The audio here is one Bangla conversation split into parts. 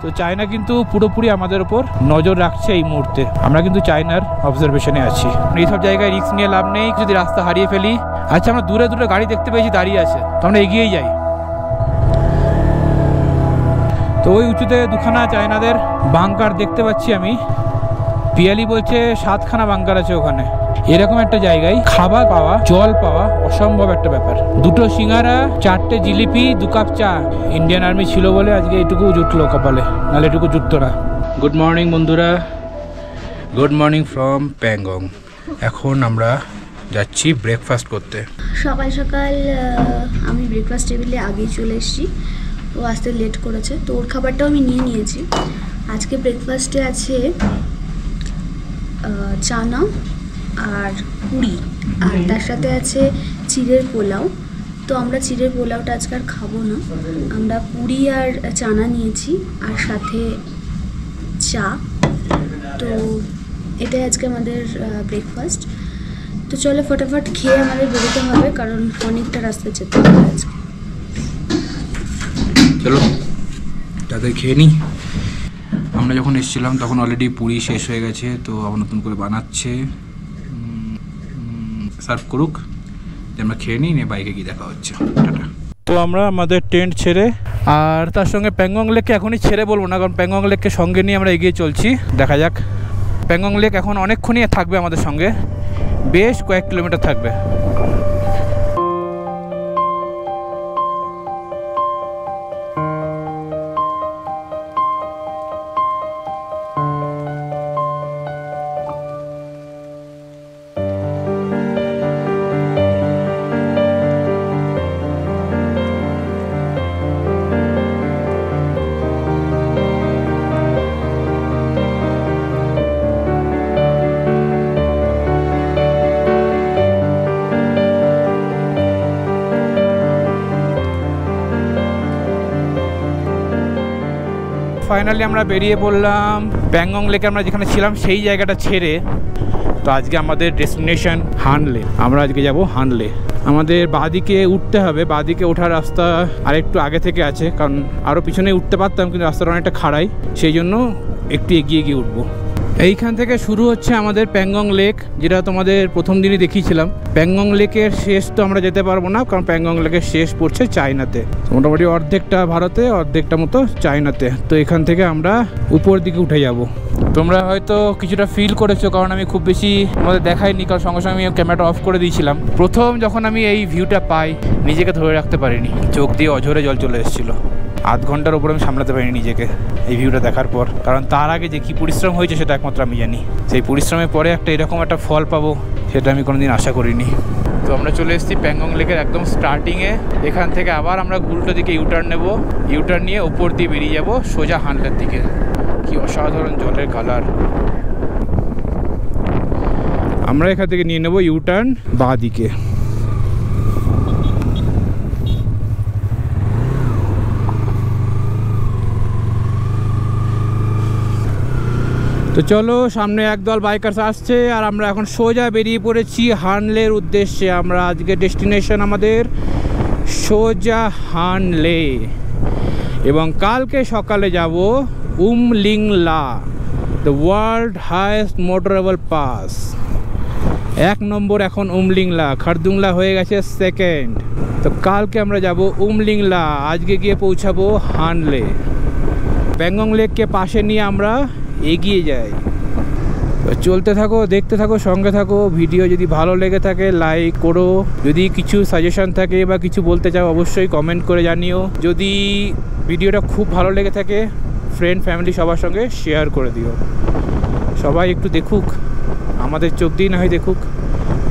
তো চায়না কিন্তু পুরোপুরি আমাদের উপর নজর রাখছে এই মুহূর্তে। আমরা কিন্তু চায়নার অবজারভেশনে আছি। এইসব জায়গায় রিস্ক নিয়ে লাভ নেই, যদি রাস্তা হারিয়ে ফেলি। আচ্ছা, আমরা দূরে দূরে গাড়ি দেখতে পেয়েছি দাঁড়িয়ে আছে, তো আমরা এগিয়েই যাই। তো ওই উঁচুতে দুখানা চায়নাদের বাংকার দেখতে পাচ্ছি আমি। পিয়ালি বলছে 7খানা বাংকার আছে ওখানে। এরকম একটা জায়গায় খাবার পাওয়া, জল পাওয়া অসম্ভব একটা ব্যাপার। 2টো সিঙ্গারা, 4টে জিলিপি, 2 কাপ চা। ইন্ডিয়ান আর্মি ছিল বলে আজকে এটুকু জুটলো কপালে, নাহলে এটুকু জুটতো না। গুড মর্নিং বন্ধুরা, গুড মর্নিং ফ্রম প্যাংগং। এখন আমরা যাচ্ছি ব্রেকফাস্ট করতে। সকাল সকাল আমি ব্রেকফাস্ট টেবিলে আগেই চলে এসেছি। ও আসতে লেট করেছে, তো ওর খাবারটাও আমি নিয়ে নিয়েছি। আজকে ব্রেকফাস্টে আছে চানা আর পুরি, আর তার সাথে আছে চিড়ের পোলাও। তো আমরা চিড়ের পোলাওটা আজকে আর খাবো না, আমরা পুরি আর চানা নিয়েছি আর সাথে চা। তো এটাই আজকে আমাদের ব্রেকফাস্ট। তো চলো ফটাফট খেয়ে আমাদের বেরোতে হবে, কারণ অনেকটা রাস্তা যেতে হবে আজকে। চলো তাদের খেয়ে নিই। আমরা যখন এসেছিলাম তখন অলরেডি পুরি শেষ হয়ে গেছে, তো আবার নতুন করে বানাচ্ছে। সার্ভ করুক, আমরা খেয়ে নিই, নিয়ে বাইকে গিয়ে দেখা হচ্ছে। টাটা। তো আমরা আমাদের টেন্ট ছেড়ে আর তার সঙ্গে প্যাংগং লেককে এখনই ছেড়ে বলবো না, কারণ প্যাংগং লেককে সঙ্গে নিয়ে আমরা এগিয়ে চলছি। দেখা যাক, প্যাংগং লেক এখন অনেকক্ষণই থাকবে আমাদের সঙ্গে, বেশ কয়েক কিলোমিটার থাকবে। ফাইনালি আমরা বেরিয়ে পড়লাম প্যাংগং লেকে। আমরা যেখানে ছিলাম সেই জায়গাটা ছেড়ে। তো আজকে আমাদের ডেস্টিনেশন হানলে। আমরা আজকে যাব হানলে। আমাদের বাঁদিকে উঠতে হবে, বাঁদিকে ওঠার রাস্তা আরেকটু আগে থেকে আছে, কারণ আরও পিছনে উঠতে পারতাম কিন্তু রাস্তাটা অনেকটা খাড়াই, সেই জন্য একটু এগিয়ে গিয়ে উঠবো। এইখান থেকে শুরু হচ্ছে আমাদের প্যাংগং লেক, যেটা তোমাদের প্রথম দিনই দেখিয়েছিলাম। প্যাংগং লেকের শেষ তো আমরা যেতে পারবো না, কারণ প্যাংগং লেকের শেষ পড়ছে চায়নাতে। মোটামুটি অর্ধেকটা ভারতে, অর্ধেকটা মতো চায়নাতে। তো এখান থেকে আমরা উপর দিকে উঠে যাব। তোমরা হয়তো কিছুটা ফিল করেছো, কারণ আমি খুব বেশি আমাদের দেখাইনি, কারণ সঙ্গে সঙ্গে আমি ক্যামেরাটা অফ করে দিয়েছিলাম। প্রথম যখন আমি এই ভিউটা পাই, নিজেকে ধরে রাখতে পারিনি, চোখ দিয়ে অঝরে জল চলে এসেছিলো। আধ ঘন্টার উপর আমি সামলাতে পারিনি নিজেকে এই ভিউটা দেখার পর, কারণ তার আগে যে কী পরিশ্রম হয়েছে সেটা একমাত্র আমি জানি। সেই পরিশ্রমের পরে এরকম একটা ফল পাবো সেটা আমি কোনোদিন আশা করিনি। তো আমরা চলে এসেছি প্যাংগং লেকের একদম স্টার্টিংয়ে। এখান থেকে আবার আমরা উল্টো দিকে ইউটার্ন নেব, ইউটার্ন নিয়ে উপর দিয়ে বেরিয়ে যাব সোজা হানলের দিকে। কি অসাধারণ জলের কালার। আমরা এখান থেকে নিয়ে নেব ইউটার্ন বাঁ দিকে। তো চলো, সামনে একদল বাইকার্স আসছে আর আমরা এখন সোজা বেরিয়ে পড়েছি হানলের উদ্দেশ্যে। আমরা আজকে ডেস্টিনেশন আমাদের সোজা হানলে, এবং কালকে সকালে যাব Umlingla, the world highest motorable pass. 1 নম্বর এখন উমলিংলা, খারদুংলা হয়ে গেছে সেকেন্ড। তো কালকে আমরা যাব উমলিংলা, আজকে গিয়ে পৌঁছাবো হানলে। প্যাংগং লেককে পাশে নিয়ে আমরা এগিয়ে যাই। চলতে থাকো, দেখতে থাকো, সঙ্গে থাকো। ভিডিও যদি ভালো লেগে থাকে লাইক করো, যদি কিছু সাজেশন থাকে বা কিছু বলতে চাও অবশ্যই কমেন্ট করে জানিও। যদি ভিডিওটা খুব ভালো লেগে থাকে ফ্রেন্ড ফ্যামিলি সবার সঙ্গে শেয়ার করে দিও। সবাই একটু দেখুক, আমাদের চোখ দিয়ে না হয় দেখুক।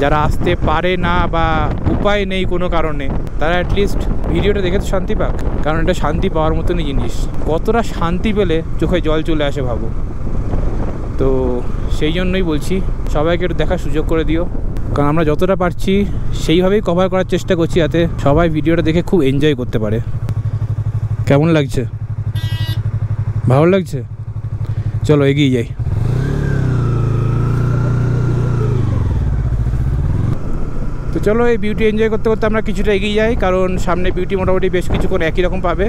যারা আসতে পারে না বা উপায় নেই কোনো কারণে, তারা অ্যাটলিস্ট ভিডিওটা দেখে তো শান্তি পাক, কারণ এটা শান্তি পাওয়ার মতনই জিনিস। কতটা শান্তি পেলে চোখে জল চলে আসে ভাবো। তো সেই জন্যই বলছি সবাইকে একটু দেখার সুযোগ করে দিও, কারণ আমরা যতটা পারছি সেইভাবেই কভার করার চেষ্টা করছি, যাতে সবাই ভিডিওটা দেখে খুব এনজয় করতে পারে। কেমন লাগছে? ভালো লাগছে? চলো এগিয়ে যাই। তো চলো এই বিউটি এনজয় করতে করতে আমরা কিছুটা এগিয়ে যাই, কারণ সামনে বিউটি মোটামুটি বেশ কিছুক্ষণ একই রকম পাবে।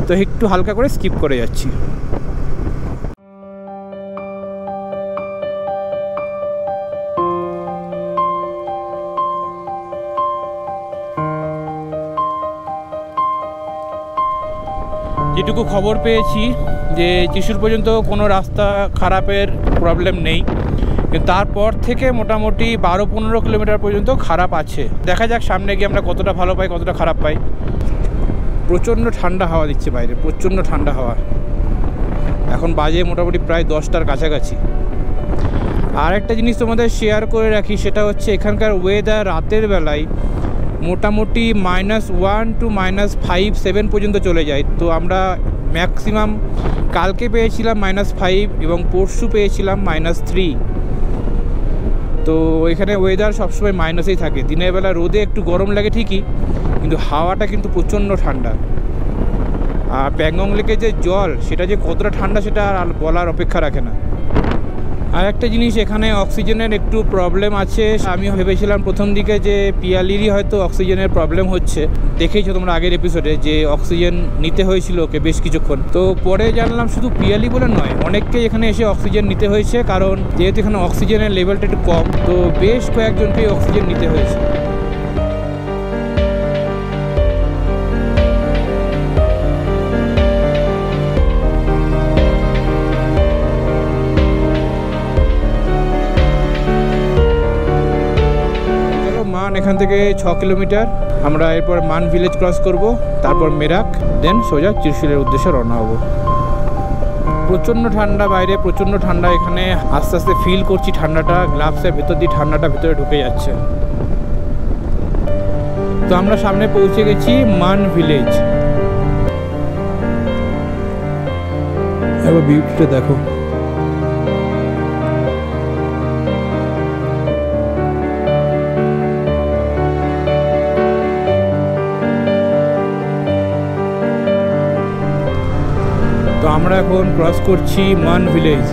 তো একটু হালকা করে স্কিপ করে যাচ্ছি। যেটুকু খবর পেয়েছি যে ত্রিশূর পর্যন্ত কোনো রাস্তা খারাপের প্রবলেম নেই, কিন্তু তারপর থেকে মোটামুটি 12-15 কিলোমিটার পর্যন্ত খারাপ আছে। দেখা যাক সামনে গিয়ে আমরা কতটা ভালো পাই কতটা খারাপ পাই। প্রচণ্ড ঠান্ডা হাওয়া দিচ্ছে বাইরে, প্রচণ্ড ঠান্ডা হাওয়া। এখন বাজে মোটামুটি প্রায় 10টার কাছাকাছি। আর একটা জিনিস তোমাদের শেয়ার করে রাখি, সেটা হচ্ছে এখানকার ওয়েদার রাতের বেলায় মোটামুটি -1 to -5-7 পর্যন্ত চলে যায়। তো আমরা ম্যাক্সিমাম কালকে পেয়েছিলাম -5 এবং পরশু পেয়েছিলাম -3। তো এখানে ওয়েদার সবসময় মাইনাসেই থাকে। দিনের বেলা রোদে একটু গরম লাগে ঠিকই, কিন্তু হাওয়াটা কিন্তু প্রচণ্ড ঠান্ডা। আর প্যাংগং লেকের যে জল, সেটা যে কতটা ঠান্ডা সেটা আর বলার অপেক্ষা রাখে না। আর একটা জিনিস, এখানে অক্সিজেনের একটু প্রবলেম আছে। আমি ভেবেছিলাম প্রথম দিকে যে পিয়ালিরই হয়তো অক্সিজেনের প্রবলেম হচ্ছে, দেখেইছো তোমরা আগের এপিসোডে যে অক্সিজেন নিতে হয়েছিল ওকে বেশ কিছুক্ষণ। তো পরে জানলাম শুধু পিয়ালি বলে নয়, অনেককেই এখানে এসে অক্সিজেন নিতে হয়েছে, কারণ যেহেতু এখানে অক্সিজেনের লেভেলটা একটু কম, তো বেশ কয়েকজনকেই অক্সিজেন নিতে হয়েছে। এখান থেকে 6 কিলোমিটার, আমরা এরপর মান ভিলেজ ক্রস করব, তারপর মেরাক, দেন সোজা ত্রিশূলের উদ্দেশ্যে রওনা হব। প্রচণ্ড ঠান্ডা বাইরে, প্রচণ্ড ঠান্ডা। এখানে আস্তে আস্তে ফিল করছি ঠান্ডাটা, গ্লাভসের ভেতর দিয়ে ঠান্ডাটা ভেতরে ঢুকে যাচ্ছে। তো আমরা সামনে পৌঁছে গেছি মান ভিলেজ। এবার বিউটিটা দেখো, আমরা এখন ক্রস করছি মান ভিলেজ।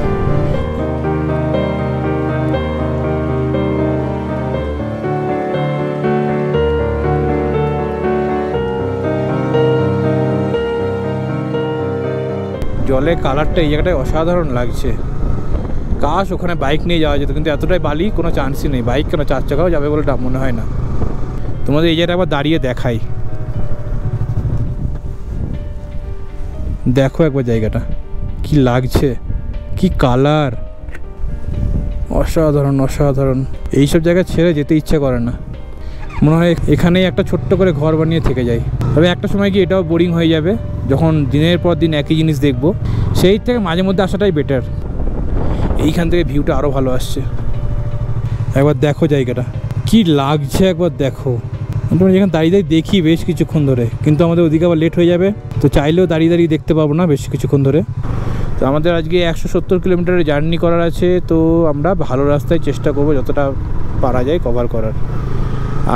জলের কালারটা এই জায়গাটায় অসাধারণ লাগছে। কাশ ওখানে বাইক নিয়ে যাওয়া যেত, কিন্তু এতটাই বালি, কোনো চান্সই নেই। বাইক কেন, 4 চাকাও যাবে বলে মনে হয় না। তোমাদের এই জায়গাটা আবার দাঁড়িয়ে দেখাই, দেখো একবার জায়গাটা কি লাগছে, কি কালার, অসাধারণ অসাধারণ। এইসব জায়গা ছেড়ে যেতে ইচ্ছা করে না, মনে হয় এখানেই একটা ছোট্ট করে ঘর বানিয়ে থেকে যাই। তবে একটা সময় কি এটাও বোরিং হয়ে যাবে, যখন দিনের পর দিন একই জিনিস দেখবো। সেই থেকে মাঝে মধ্যে আসাটাই বেটার। এইখান থেকে ভিউটা আরও ভালো আসছে। একবার দেখো জায়গাটা কি লাগছে, একবার দেখো। আমরা যেখানে দাঁড়িয়ে দাঁড়িয়ে দেখি বেশ কিছুক্ষণ ধরে, কিন্তু আমাদের ওদিকে আবার লেট হয়ে যাবে, তো চাইলেও দাঁড়িয়ে দাঁড়িয়ে দেখতে পাবো না বেশ কিছুক্ষণ ধরে। তো আমাদের আজকে 170 কিলোমিটারের জার্নি করার আছে, তো আমরা ভালো রাস্তায় চেষ্টা করবো যতটা পারা যায় কভার করার।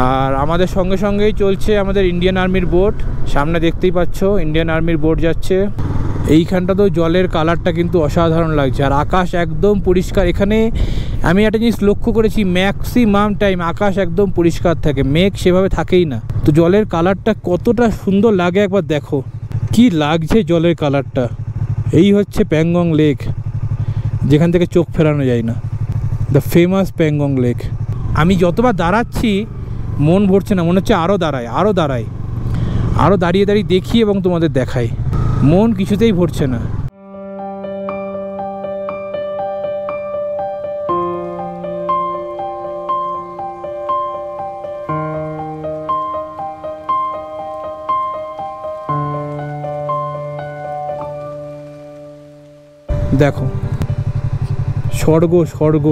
আর আমাদের সঙ্গে সঙ্গেই চলছে আমাদের ইন্ডিয়ান আর্মির বোট, সামনে দেখতেই পাচ্ছ ইন্ডিয়ান আর্মির বোট যাচ্ছে। এইখানটা তো জলের কালারটা কিন্তু অসাধারণ লাগছে, আর আকাশ একদম পরিষ্কার। এখানে আমি একটা জিনিস লক্ষ্য করেছি, ম্যাক্সিমাম টাইম আকাশ একদম পরিষ্কার থাকে, মেঘ সেভাবে থাকেই না। তো জলের কালারটা কতটা সুন্দর লাগে একবার দেখো, কি লাগছে জলের কালারটা। এই হচ্ছে প্যাংগং লেক, যেখান থেকে চোখ ফেরানো যায় না, দ্য ফেমাস প্যাংগং লেক। আমি যতবার দাঁড়াচ্ছি মন ভরছে না, মনে হচ্ছে আরও দাঁড়ায় আরও দাঁড়ায়, আরও দাঁড়িয়ে দাঁড়িয়ে দেখি এবং তোমাদের দেখাই, মন কিছুতেই ভরছে না। দেখো স্বর্গ, স্বর্গ।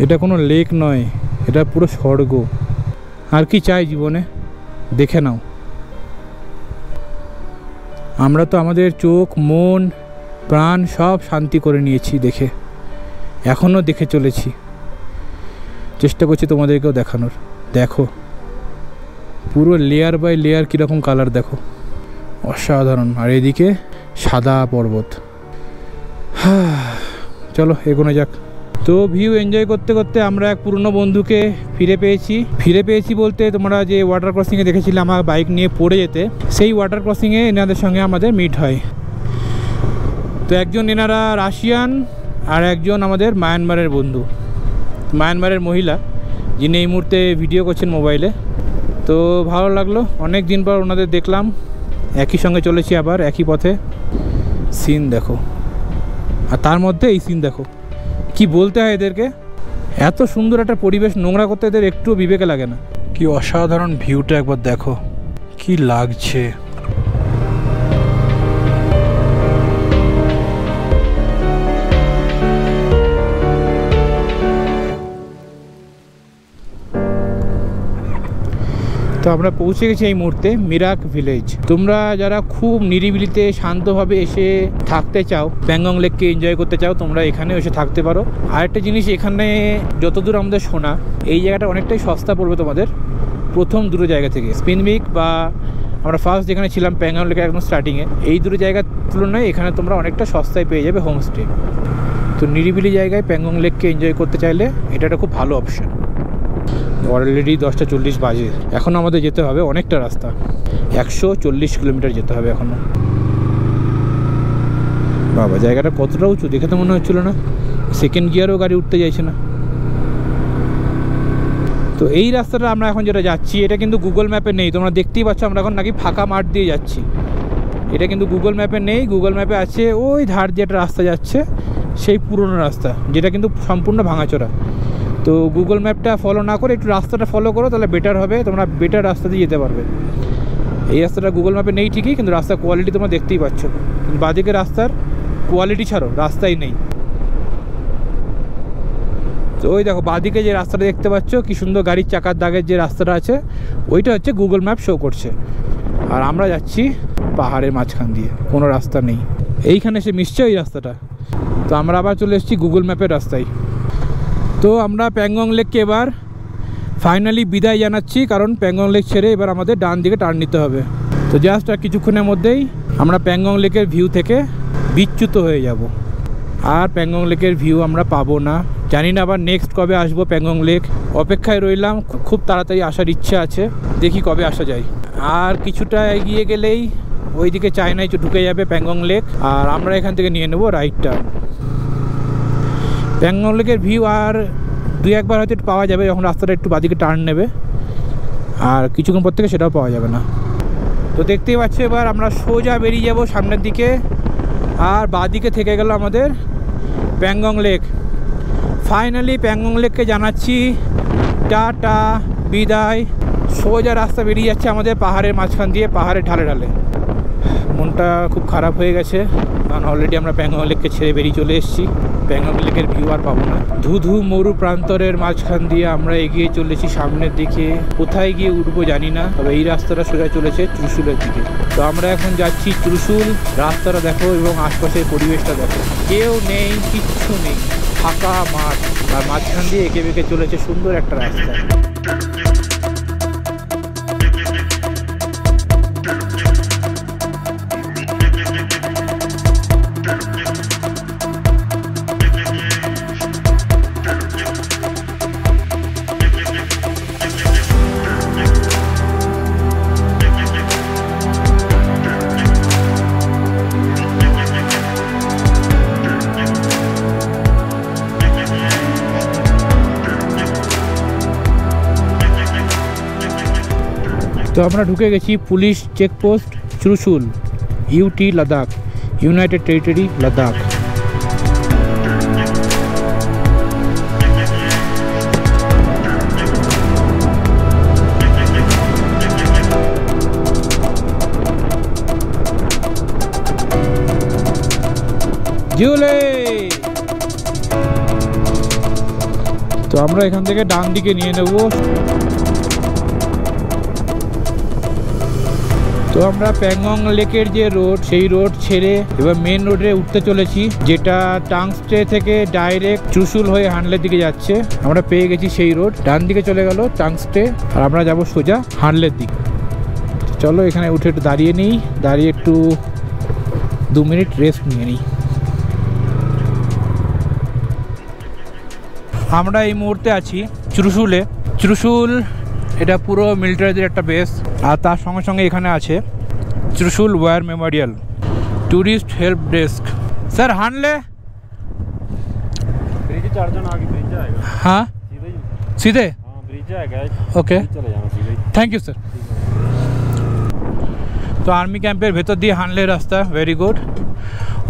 এটা কোনো লেক নয়, এটা পুরো স্বর্গ। আর কি চাই জীবনে, দেখে নাও। আমরা তো আমাদের চোখ, মন, প্রাণ সব শান্তি করে নিয়েছি দেখে, এখনও দেখে চলেছি, চেষ্টা করছি তোমাদেরকেও দেখানোর। দেখো পুরো লেয়ার বাই লেয়ার কীরকম কালার দেখো, অসাধারণ। আর এদিকে সাদা পর্বত। চলো এগোনো যাক। তো ভিউ এনজয় করতে করতে আমরা এক পুরনো বন্ধুকে ফিরে পেয়েছি বলতে, তোমরা যে ওয়াটার ক্রসিংয়ে দেখেছিলে আমার বাইক নিয়ে পড়ে যেতে, সেই ওয়াটার ক্রসিংয়ে এনাদের সঙ্গে আমাদের মিট হয়। তো একজন এনারা রাশিয়ান আর একজন আমাদের মায়ানমারের বন্ধু, মায়ানমারের মহিলা, যিনি এই মুহূর্তে ভিডিও করছেন মোবাইলে। তো ভালো লাগলো, অনেক দিন পর ওনাদের দেখলাম, একই সঙ্গে চলেছি আবার একই পথে। সিন দেখো, আর তার মধ্যে এই সিন দেখো, কি বলতে হয় এদেরকে, এত সুন্দর একটা পরিবেশ নোংরা করতে এদের একটু বিবেকে লাগে না। কি অসাধারণ ভিউটা একবার দেখো, কি লাগছে। তো আমরা পৌঁছে গেছি এই মুহূর্তে মিরাক ভিলেজ। তোমরা যারা খুব নিরিবিলিতে শান্তভাবে এসে থাকতে চাও, প্যাংগং লেককে এনজয় করতে চাও, তোমরা এখানে এসে থাকতে পারো। আরেকটা জিনিস, এখানে যতদূর আমাদের শোনা, এই জায়গাটা অনেকটাই সস্তা পড়বে তোমাদের প্রথম দুটো জায়গা থেকে। স্পিনবিক বা আমরা ফার্স্ট যেখানে ছিলাম প্যাংগং লেকের একদম স্টার্টিংয়ে, এই দুটো জায়গার তুলনায় এখানে তোমরা অনেকটা সস্তায় পেয়ে যাবে হোমস্টে। তো নিরিবিলি জায়গায় প্যাংগং লেককে এনজয় করতে চাইলে এটা একটা খুব ভালো অপশন। অলরেডি 10:40 বাজে, এখন আমাদের যেতে হবে অনেকটা রাস্তা, 140 কিলোমিটার যেতে হবে এখনো। বাবা, জায়গাটা কতটা উঁচু দেখে তো মনে হচ্ছিল না, সেকেন্ড গিয়ারও গাড়ি উঠতে চাইছে না। তো এই রাস্তাটা আমরা এখন যেটা যাচ্ছি, এটা কিন্তু গুগল ম্যাপে নেই, তোমরা দেখতেই পাচ্ছ আমরা এখন নাকি ফাঁকা মাঠ দিয়ে যাচ্ছি। এটা কিন্তু গুগল ম্যাপে নেই, গুগল ম্যাপে আছে ওই ধার দিয়ে একটা রাস্তা যাচ্ছে, সেই পুরনো রাস্তা, যেটা কিন্তু সম্পূর্ণ ভাঙাচোরা। তো গুগল ম্যাপটা ফলো না করে একটু রাস্তাটা ফলো করো, তাহলে বেটার হবে, তোমরা বেটার রাস্তা দিয়ে যেতে পারবে। এই রাস্তাটা গুগল ম্যাপে নেই ঠিকই, কিন্তু রাস্তার কোয়ালিটি তোমরা দেখতেই পাচ্ছ। বাঁদিকে রাস্তার কোয়ালিটি ছাড়ো, রাস্তাই নেই। তো ওই দেখো বাঁদিকে যে রাস্তাটা দেখতে পাচ্ছ, কি সুন্দর গাড়ির চাকার দাগের যে রাস্তাটা আছে, ওইটা হচ্ছে গুগল ম্যাপ শো করছে। আর আমরা যাচ্ছি পাহাড়ের মাঝখান দিয়ে, কোনো রাস্তা নেই। এইখানে এসে মিশছে ওই রাস্তাটা। তো আমরা আবার চলে এসেছি গুগল ম্যাপের রাস্তায়। তো আমরা প্যাংগং লেককে এবার ফাইনালি বিদায় জানাচ্ছি, কারণ প্যাংগং লেক ছেড়ে এবার আমাদের ডান দিকে টার্ন নিতে হবে। তো জাস্ট আর কিছুক্ষণের মধ্যেই আমরা প্যাংগং লেকের ভিউ থেকে বিচ্যুত হয়ে যাব, আর প্যাংগং লেকের ভিউ আমরা পাবো না। জানি না আবার নেক্সট কবে আসবো প্যাংগং লেক, অপেক্ষায় রইলাম। খুব তাড়াতাড়ি আসার ইচ্ছা আছে, দেখি কবে আসা যায়। আর কিছুটা এগিয়ে গেলেই ওইদিকে চায়নায় ঢুকে যাবে প্যাংগং লেক, আর আমরা এখান থেকে নিয়ে নেবো রাইট টার্ন। প্যাংগং লেকের ভিউ আর দুই একবার হয়তো পাওয়া যাবে যখন রাস্তাটা একটু বাঁদিকে টার্ন নেবে, আর কিছুক্ষণ পর থেকে সেটাও পাওয়া যাবে না। তো দেখতেই পাচ্ছ এবার আমরা সোজা বেরিয়ে যাব সামনের দিকে, আর বাঁদিকে থেকে গেল আমাদের প্যাংগং লেক। ফাইনালি প্যাংগং লেককে জানাচ্ছি টাটা, বিদায়। সোজা রাস্তা বেরিয়ে যাচ্ছে আমাদের পাহাড়ের মাঝখান দিয়ে, পাহাড়ের ঢালে ঢালে। মনটা খুব খারাপ হয়ে গেছে, কারণ অলরেডি আমরা প্যাংগং লেককে ছেড়ে বেরিয়ে চলে এসেছি। প্যাংগং লেকের ভিউ আর পাবো না। ধুধু মরু প্রান্তরের মাঝখান দিয়ে আমরা এগিয়ে চলেছি সামনের দিকে, কোথায় গিয়ে উঠবো জানি না, তবে এই রাস্তাটা সোজা চলেছে ত্রিশুলের দিকে। তো আমরা এখন যাচ্ছি ত্রিশুল। রাস্তাটা দেখো এবং আশপাশের পরিবেশটা দেখো, কেউ নেই, কিচ্ছু নেই, ফাঁকা মাঠ, আর মাঝখান দিয়ে এঁকে বেঁকে চলেছে সুন্দর একটা রাস্তা। তো আমরা ঢুকে গেছি police checkpost Trishul, UT Ladakh, united territory Ladakh. জিওলে। তো আমরা এখান থেকে ডান দিকে নিয়ে নেব। তো আমরা প্যাংগং লেকের যে রোড, সেই রোড ছেড়ে এবার মেন রোডে উঠতে চলেছি, যেটা টাংস্টে থেকে ডাইরেক্ট ত্রিশুল হয়ে হানলের দিকে যাচ্ছে। আমরা পেয়ে গেছি সেই রোড, ডান দিকে চলে গেল টাংস্টে, আর আমরা যাব সোজা হানলের দিকে। চলো এখানে উঠে একটু দাঁড়িয়ে নিই, দাঁড়িয়ে একটু 2 মিনিট রেস্ট নিয়ে নিই। আমরা এই মুহূর্তে আছি ত্রিশুলে। ত্রিশুল এটা পুরো মিলিটারিদের একটা বেস, আর তার সঙ্গে সঙ্গে এখানে আছে Trishul war memorial, tourist help desk. Sir Hanle bridge 4 जन आगे ब्रिज जाएगा। हाँ सीधे हाँ ब्रिज जाएगा। ओके चले जाना सीधे। Thank you sir. তো আর্মি ক্যাম্পের ভেতর দিয়ে হানলে রাস্তা, ভেরি গুড।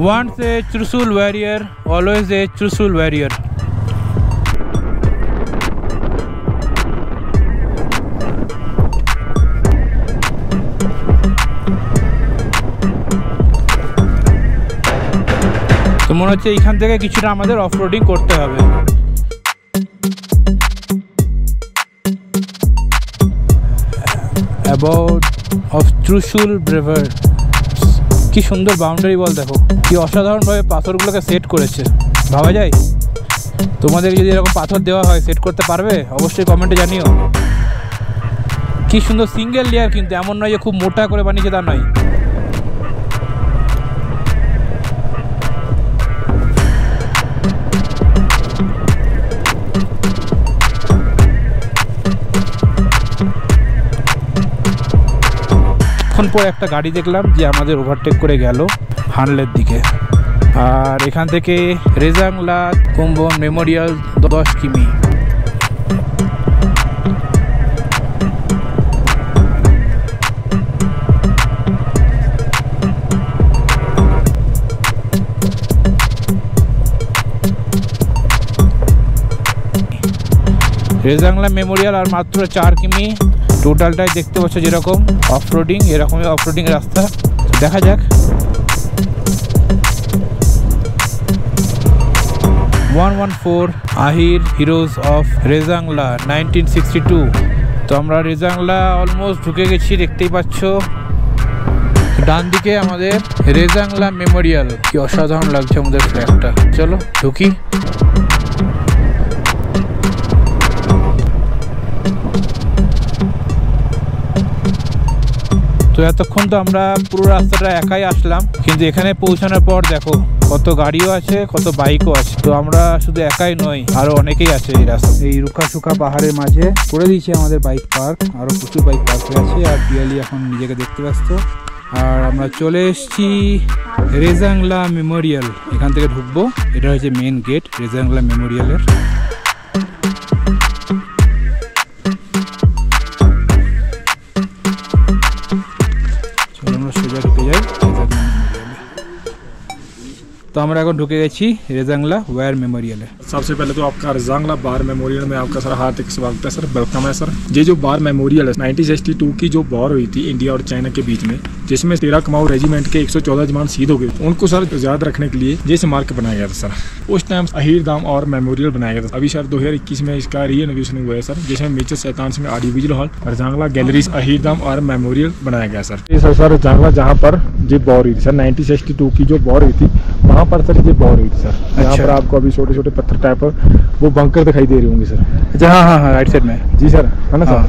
ওয়ান্স এ ত্রিশুল ওয়ারিয়ার, অলওয়েজ এ ত্রিশুল ওয়ারিয়ার। তো মনে হচ্ছে এইখান থেকে কিছুটা আমাদের অফরোডিং করতে হবে। অ্যাবাউট অফ ত্রিশুল রিভার, কি সুন্দর বাউন্ডারি বল, দেখো কি অসাধারণভাবে পাথরগুলোকে সেট করেছে, ভাবা যায়? তোমাদের যদি এরকম পাথর দেওয়া হয় সেট করতে পারবে? অবশ্যই কমেন্টে জানিও। কি সুন্দর সিঙ্গেল লেয়ার, কিন্তু এমন নয় যে খুব মোটা করে বানিয়েছে, তা নয়। পর একটা গাড়ি দেখলাম যে আমাদের ওভারটেক করে গেল হানলের দিকে। আর এখান থেকে রেজাংলা কুম্ভন মেমোরিয়াল 10 কিমি। রেজাংলা মেমোরিয়াল আর মাত্র 4 কিমি। টোটালটাই দেখতে পাচ্ছ যেরকম অফরোডিং, এরকমই অফরোডিং রাস্তা। দেখা যাক। 114 আহির হিরোজ অফ রেজাংলা 1962। তো আমরা রেজাংলা অলমোস্ট ঢুকে গেছি, দেখতেই পাচ্ছ ডান দিকে আমাদের রেজাংলা মেমোরিয়াল। কি অসাধারণ লাগছে আমাদের ফ্ল্যাগটা। চলো ঢুকি। তো এতক্ষণ তো আমরা পুরো রাস্তাটা একাই আসলাম, কিন্তু এখানে পৌঁছানোর পর দেখো কত গাড়িও আছে, কত বাইকও আছে। তো আমরা শুধু একাই নই, আরো অনেকেই আছে এই রাস্তা। এই রুখা সুখা পাহাড়ের মাঝে করে দিয়েছে আমাদের বাইক পার্ক, আরো প্রচুর বাইক পার্ক হয়ে আছে। আর পিয়ালি এখন নিজেকে দেখতে ব্যস্ত। আর আমরা চলে এসেছি রেজাংলা মেমোরিয়াল। এখান থেকে ঢুকবো, এটা হচ্ছে মেন গেট রেজাংলা মেমোরিয়ালের। तो আমরা এখন ঢুকে গেছি রেজাংলা ওয়ার মেমोरियल। सबसे पहले तो आपका रेजांगला बार मेमोरियल में आपका सर हार्दिक स्वागत है सर, वेलकम है सर। ये जो बार मेमोरियल है 1962 की जो वॉर हुई थी इंडिया और चाइना के बीच में, जिसमें 13 कुमाऊं रेजिमेंट के 114 जवान शहीद हो गए, उनको सर याद रखने के लिए ये स्मारक बनाया गया था सर। उस टाइम अहीर धाम और मेमोरियल बनाया गया था। अभी सर 2021 में इसका रीइनोवेशन हुआ है सर, जिसमें मेजर 47 में audio visual hall Rezangla galleries Ahir Dham और मेमोरियल बनाया गया सर। ये सर रेजांगला जहाँ पर ये वॉर हुई थी सर 1962 की जो वॉर हुई थी, वहाँ पर सर ये वॉर हुई थी सर। यहाँ पर आपको अभी छोटे छोटे पत्थर टाइप वो बंकर दिखाई दे रही होंगी सर। अच्छा, हाँ हाँ हाँ, राइट साइड में। जी सर, है ना सर। हाँ।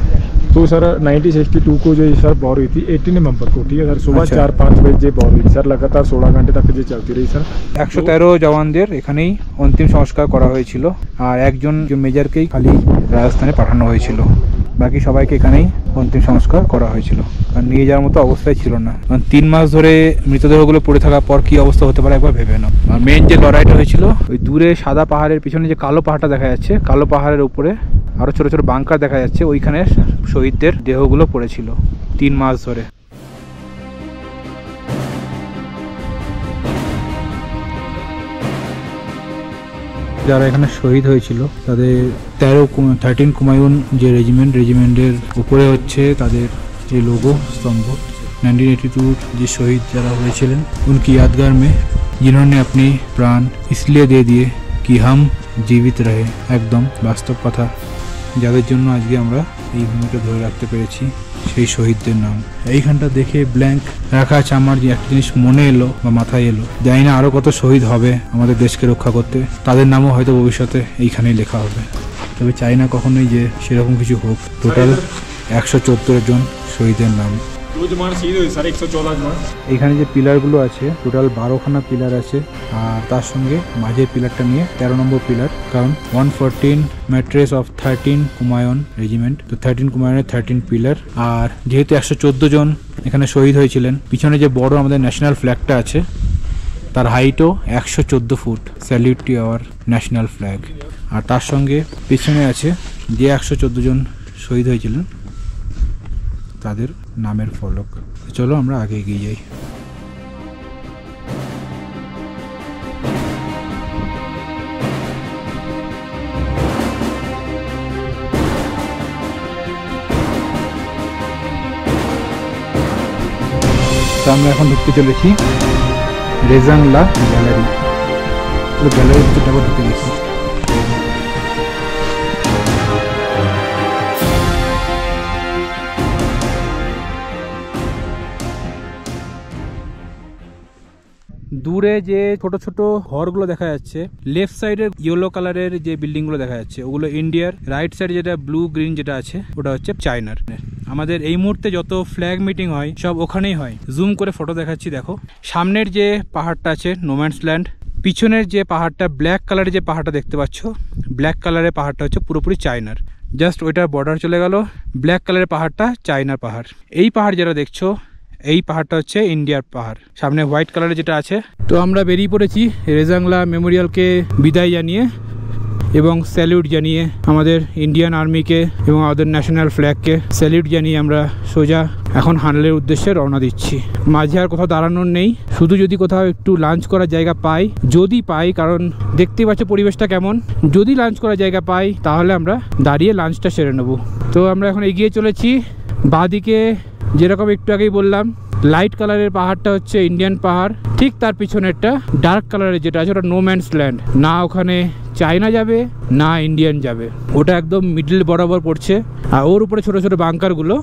तो सर 1962 को जो सर वॉर हुई थी 18 नवंबर को, ठीक है सर, सुबह अच्छा। 4-5 बजे वॉर हुई थी सर। लगातार 16 घंटे तक ये चलती रही सर। 113 জওয়ানদের এখানেই অন্তিম সংস্কার করা হয়েছিল। আর একজন মেজরকেই খালি রাজস্থানে পাঠানো হয়েছিল, বাকি সবাইকে এখানেই অন্তিম সংস্কার করা হয়েছিল। আর নিয়ে যাওয়ার মতো অবস্থায় ছিল না, কারণ 3 মাস ধরে মৃতদেহগুলো পড়ে থাকার পর কি অবস্থা হতে পারে একবার ভেবে নাও। আর মেন যে লড়াইটা হয়েছিল, ওই দূরে সাদা পাহাড়ের পিছনে যে কালো পাহাড়টা দেখা যাচ্ছে, কালো পাহাড়ের উপরে আরো ছোট ছোট বাংকার দেখা যাচ্ছে, ওইখানে শহীদদের দেহগুলো পড়েছিল 3 মাস ধরে। যারা এখানে শহীদ হয়েছিল তাদের 13 কুমায়ুন যে রেজিমেন্টের উপরে হচ্ছে তাদের যে লোগো স্তম্ভ। 1982 যে শহীদ যারা হয়েছিলেন उनकी यादगार में जिन्होंने अपनी प्राण इसलिए दे दिए कि हम जीवित रहे। একদম বাস্তব কথা, যাদের জন্য আজকে আমরা এই ভূমিটা ধরে রাখতে পেরেছি সেই শহীদদের নাম। এইখানটা দেখে ব্ল্যাঙ্ক রাখা আছে আমার, যে একটা জিনিস মনে এলো বা মাথায় এলো, জানি না আরও কত শহীদ হবে আমাদের দেশকে রক্ষা করতে, তাদের নামও হয়তো ভবিষ্যতে এইখানেই লেখা হবে। তবে চাই না কখনোই যে সেরকম কিছু হোক। টোটাল 114 জন শহীদের নাম। এখানে যে পিলারগুলো আছে টোটাল 12খানা পিলার আছে, আর তার সঙ্গে মাঝের পিলারটা নিয়ে 13 নম্বর পিলার, কারণ 114 ম্যাট্রেস অফ 13 কুমায়ুন রেজিমেন্ট, তো 13 কুমায়ুনের 13 পিলার। আর যেহেতু 114 জন এখানে শহীদ হয়েছিলেন, পিছনে যে বড় আমাদের ন্যাশনাল ফ্ল্যাগটা আছে তার হাইটও 114 ফুট। Salute to our national flag. আর তার সঙ্গে পিছনে আছে যে 114 জন শহীদ হয়েছিলেন তাদের নামের ফলক। চলো আমরা আগে এগিয়ে যাই। তো আমরা এখন ঢুকতে চলেছি রেজাংলা গ্যালারি। তো গ্যালারির ভিতরটা আবার ঢুকে গেছি। দূরে যে ছোট ছোট ঘরগুলো দেখা যাচ্ছে, লেফট সাইডের ইয়েলো কালারের যে বিল্ডিং গুলো দেখা যাচ্ছে ওগুলো ইন্ডিয়ার, রাইট সাইডে যেটা ব্লু গ্রিন যেটা আছে ওটা হচ্ছে চায়নার। আমাদের এই মুহূর্তে যত ফ্ল্যাগ মিটিং হয় সব ওখানেই হয়। জুম করে ফটো দেখাচ্ছি, দেখো সামনের যে পাহাড়টা আছে নোম্যান্স ল্যান্ড, পিছনের যে পাহাড়টা ব্ল্যাক কালারের যে পাহাড়টা দেখতে পাচ্ছ, ব্ল্যাক কালারের পাহাড়টা হচ্ছে পুরোপুরি চায়নার। জাস্ট ওইটার বর্ডার চলে গেল, ব্ল্যাক কালারের পাহাড়টা চায়নার পাহাড়। এই পাহাড় যেটা দেখছো এই পাহাড়টা হচ্ছে ইন্ডিয়ার পাহাড়। সামনে হোয়াইট কালারের যেটা আছে। তো আমরা বেরিয়ে পড়েছি রেজাংলা মেমোরিয়ালকে বিদায় জানিয়ে এবং স্যালিউট জানিয়ে, আমাদের ইন্ডিয়ান আর্মিকে এবং আমাদের ন্যাশনাল ফ্ল্যাগকে স্যালিউট জানিয়ে আমরা সোজা এখন হানলের উদ্দেশ্যে রওনা দিচ্ছি। মাঝে আর কোথাও দাঁড়ানোর নেই, শুধু যদি কোথাও একটু লাঞ্চ করার জায়গা পাই, যদি পাই, কারণ দেখতেই পাচ্ছ পরিবেশটা কেমন, যদি লাঞ্চ করার জায়গা পাই তাহলে আমরা দাঁড়িয়ে লাঞ্চটা সেরে নেব। তো আমরা এখন এগিয়ে চলেছি। বাঁদিকে যেরকম একটু আগেই বললাম লাইট কালারের পাহাড়টা হচ্ছে ইন্ডিয়ান পাহাড়, ঠিক তার পিছনেরটা ডার্ক কালারের যেটা আছে ওটা নোম্যান্স ল্যান্ড। না ওখানে চায়না যাবে না ইন্ডিয়ান যাবে, ওটা একদম মিডল বরাবর পড়ছে। আর ওর উপরে ছোট ছোট বাংকারগুলো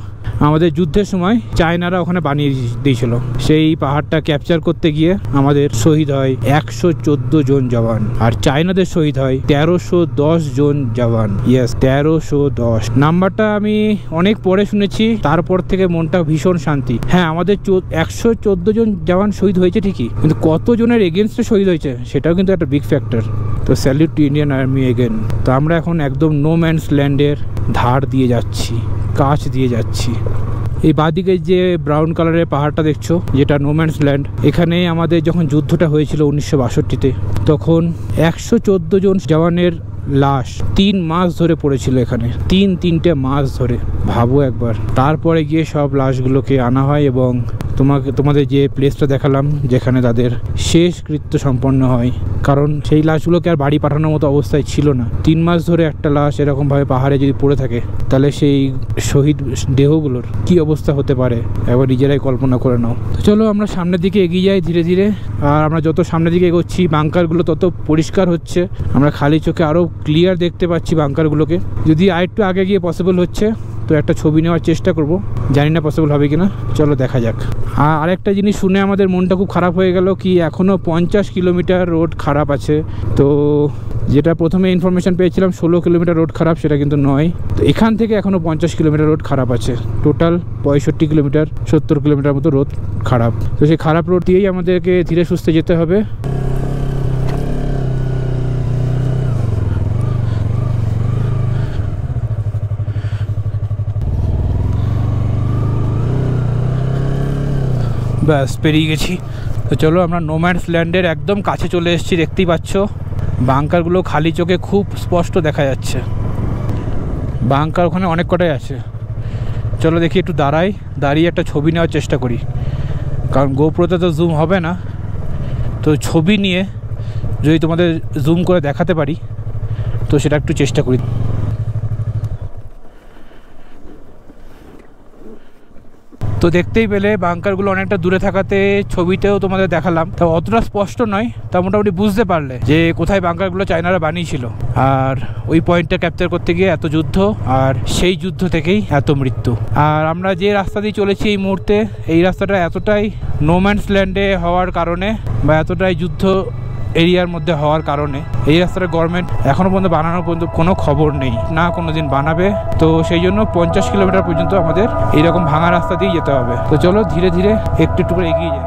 আমাদের যুদ্ধের সময় চায়নারা ওখানে বানিয়ে দিয়েছিল। সেই পাহাড়টা ক্যাপচার করতে গিয়ে আমাদের শহীদ হয় 114 জন জওয়ান, আর চায়নাদের শহীদ হয় 1310 জন জওয়ান। ইয়েস, 1310 নাম্বারটা আমি অনেক পরে শুনেছি, তারপর থেকে মনটা ভীষণ শান্তি। হ্যাঁ, আমাদের 114 জন জওয়ান শহীদ হয়েছে ঠিকই, কিন্তু কত জনের এগেনস্টে শহীদ হয়েছে সেটাও কিন্তু একটা বিগ ফ্যাক্টর। তো salute two Indian army again. তো আমরা এখন একদম নো ম্যানস ল্যান্ডের ধার দিয়ে যাচ্ছি, কাছ দিয়ে যাচ্ছি। এই বাঁদিকে যে ব্রাউন কালারের পাহাড়টা দেখছো যেটা নোম্যান্স ল্যান্ড, এখানে আমাদের যখন যুদ্ধটা হয়েছিল 1962-তে, তখন 114 জন জওয়ানের লাশ 3 মাস ধরে পড়েছিল এখানে, 3 মাস ধরে। ভাবো একবার। তারপরে গিয়ে সব লাশগুলোকে আনা হয় এবং তোমাদের যে প্লেসটা দেখালাম যেখানে তাদের শেষ কৃত্য সম্পন্ন হয়, কারণ সেই লাশগুলোকে আর বাড়ি পাঠানোর মতো অবস্থায় ছিল না। 3 মাস ধরে একটা লাশ এরকমভাবে পাহাড়ে যদি পড়ে থাকে তাহলে সেই শহীদ দেহগুলোর কি অবস্থা হতে পারে একবার নিজেরাই কল্পনা করে নাও। তো চলো আমরা সামনের দিকে এগিয়ে যাই ধীরে ধীরে। আর আমরা যত সামনের দিকে এগোচ্ছি বাংকারগুলো তত পরিষ্কার হচ্ছে, আমরা খালি চোখে আরও ক্লিয়ার দেখতে পাচ্ছি বাংকারগুলোকে। যদি আরেকটু আগে গিয়ে পসিবল হচ্ছে তো একটা ছবি নেওয়ার চেষ্টা করব, জানি না পসিবল হবে কিনা, চলো দেখা যাক। আর আরেকটা জিনিস শুনে আমাদের মনটা খুব খারাপ হয়ে গেল, কি এখনও 50 কিলোমিটার রোড খারাপ আছে। তো যেটা প্রথমে ইনফরমেশন পেয়েছিলাম 16 কিলোমিটার রোড খারাপ, সেটা কিন্তু নয়। তো এখান থেকে এখনও 50 কিলোমিটার রোড খারাপ আছে, টোটাল 65 কিলোমিটার 70 কিলোমিটার মতো রোড খারাপ। তো সেই খারাপ রোড দিয়েই আমাদেরকে ধীরে সুস্থে যেতে হবে। ব্যাস পেরিয়ে গেছি। তো চলো আমরা নোম্যান্স ল্যান্ডের একদম কাছে চলে এসেছি, দেখতেই পাচ্ছ বাংকারগুলো খালি চোখে খুব স্পষ্ট দেখা যাচ্ছে। বাংকার ওখানে অনেক কটাই আছে। চলো দেখি একটু দাঁড়িয়ে একটা ছবি নেওয়ার চেষ্টা করি, কারণ গোপ্রোতে তো জুম হবে না। তো ছবি নিয়ে যদি তোমাদের জুম করে দেখাতে পারি তো সেটা একটু চেষ্টা করি। তো দেখতেই পেলে বাংকারগুলো অনেকটা দূরে থাকাতে ছবিতেও তোমাদের দেখালাম, তা অতটা স্পষ্ট নয়, তা মোটামুটি বুঝতে পারলে যে কোথায় বাংকারগুলো চায়নারা বানিয়েছিল। আর ওই পয়েন্টটা ক্যাপচার করতে গিয়ে এত যুদ্ধ, আর সেই যুদ্ধ থেকেই এত মৃত্যু। আর আমরা যে রাস্তা দিয়ে চলেছি এই মুহূর্তে, এই রাস্তাটা এতটাই নোম্যান্স ল্যান্ডে হওয়ার কারণে বা এতটাই যুদ্ধ এরিয়ার মধ্যে হওয়ার কারণে এই রাস্তাটা গভর্নমেন্ট এখনো পর্যন্ত বানানোর পর্যন্ত কোনো খবর নেই, না কোনো দিন বানাবে। তো সেই জন্য 50 কিলোমিটার পর্যন্ত আমাদের এইরকম ভাঙা রাস্তা দিয়ে যেতে হবে। তো চলো ধীরে ধীরে একটু একটু করে এগিয়ে যাই।